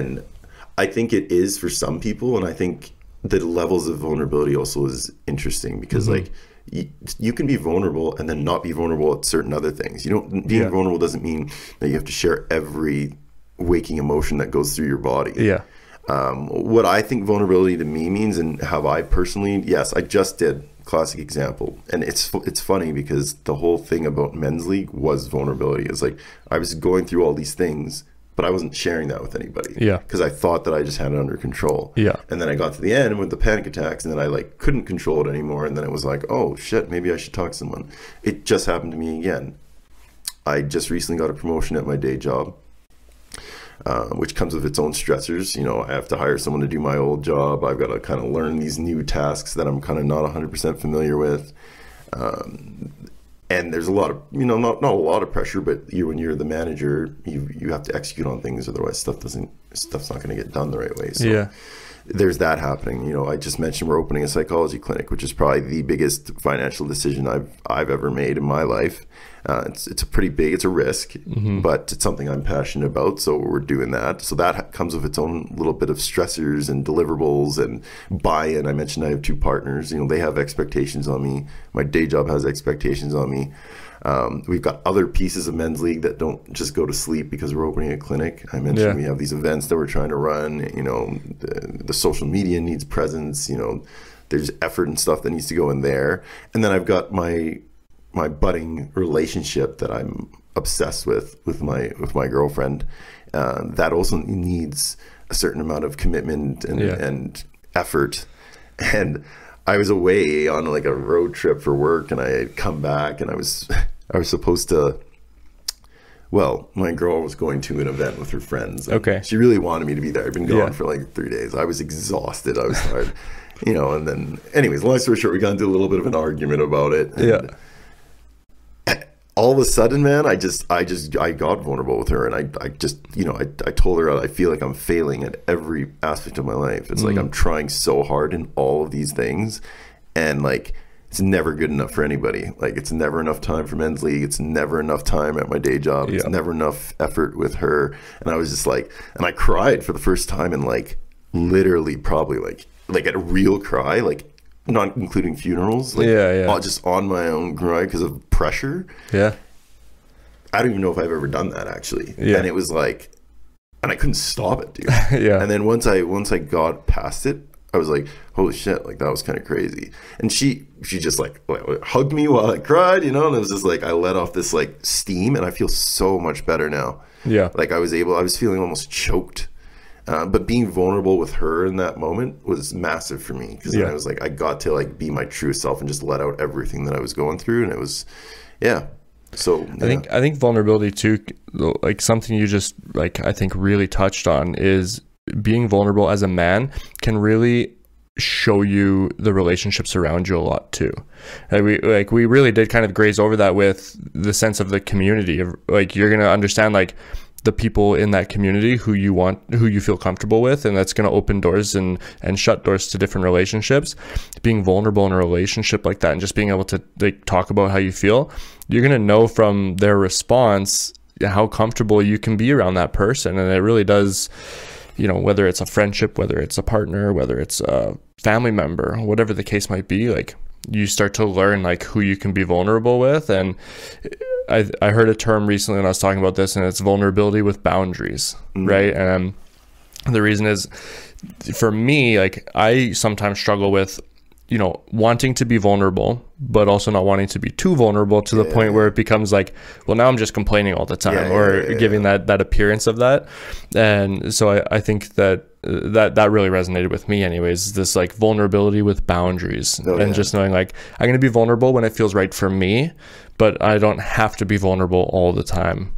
And I think it is for some people, and I think the levels of vulnerability also is interesting because like you can be vulnerable and then not be vulnerable at certain other things. You know, being vulnerable doesn't mean that you have to share every waking emotion that goes through your body. Yeah. What I think vulnerability to me means, and how I personally, yes, I just did, classic example, and it's funny because the whole thing about MenzLeague was vulnerability. It's like I was going through all these things, but I wasn't sharing that with anybody. Yeah. Because I thought that I just had it under control. Yeah. And then I got to the end with the panic attacks, and then I like couldn't control it anymore. And then it was like, oh shit, maybe I should talk to someone. It just happened to me again. I just recently got a promotion at my day job, which comes with its own stressors. You know, I have to hire someone to do my old job. I've got to kind of learn these new tasks that I'm kind of not 100% familiar with. And there's a lot of, you know, not a lot of pressure, but when you're the manager, you have to execute on things, otherwise stuff's not going to get done the right way. So there's that happening. You know, I just mentioned we're opening a psychology clinic, which is probably the biggest financial decision I've ever made in my life. It's a pretty big, it's a risk, but it's something I'm passionate about. So we're doing that. So that comes with its own little bit of stressors and deliverables and buy-in. I mentioned I have 2 partners. You know, they have expectations on me. My day job has expectations on me. We've got other pieces of MenzLeague that don't just go to sleep because we're opening a clinic. I mentioned we have these events that we're trying to run. You know, the social media needs presence. You know, there's effort and stuff that needs to go in there. And then I've got my budding relationship that I'm obsessed with my girlfriend. That also needs a certain amount of commitment and effort. And I was away on like a road trip for work, and I had come back, and I was supposed to, well, my girl was going to an event with her friends. Okay. She really wanted me to be there. I'd been gone for like 3 days. I was exhausted. I was tired. You know, and then anyways, long story short, we got into a little bit of an argument about it. And all of a sudden, man, I got vulnerable with her, and I just, you know, I told her I feel like I'm failing at every aspect of my life. It's like I'm trying so hard in all of these things, and like it's never good enough for anybody. Like it's never enough time for MenzLeague. It's never enough time at my day job. It's never enough effort with her. And I was just like, and I cried for the first time in like literally probably like a real cry, like not including funerals, like just on my own cry because of pressure. I don't even know if I've ever done that actually. And it was like, and I couldn't stop it, dude. And then once I got past it, I was like, holy shit, like that was kind of crazy. And she just like hugged me while I cried, you know, and it was just like I let off this like steam, and I feel so much better now. Like I was feeling almost choked. But being vulnerable with her in that moment was massive for me, because then I was like, I got to like be my true self and just let out everything that I was going through, and it was, So I think vulnerability too, like something you just like I think really touched on, is being vulnerable as a man can really show you the relationships around you a lot too. We really did kind of graze over that with the sense of the community of like, you're gonna understand like the people in that community who you feel comfortable with, and that's going to open doors and shut doors to different relationships. Being vulnerable in a relationship like that and just being able to like talk about how you feel, you're going to know from their response how comfortable you can be around that person. And it really does, you know, whether it's a friendship, whether it's a partner, whether it's a family member, whatever the case might be, like you start to learn like who you can be vulnerable with. And I heard a term recently when I was talking about this, and it's vulnerability with boundaries, right? And the reason is, for me, like I sometimes struggle with, you know, wanting to be vulnerable, but also not wanting to be too vulnerable to the point where it becomes like, well, now I'm just complaining all the time, or giving that appearance of that. And so I think that really resonated with me anyways, this like vulnerability with boundaries, and just knowing like I'm going to be vulnerable when it feels right for me, but I don't have to be vulnerable all the time.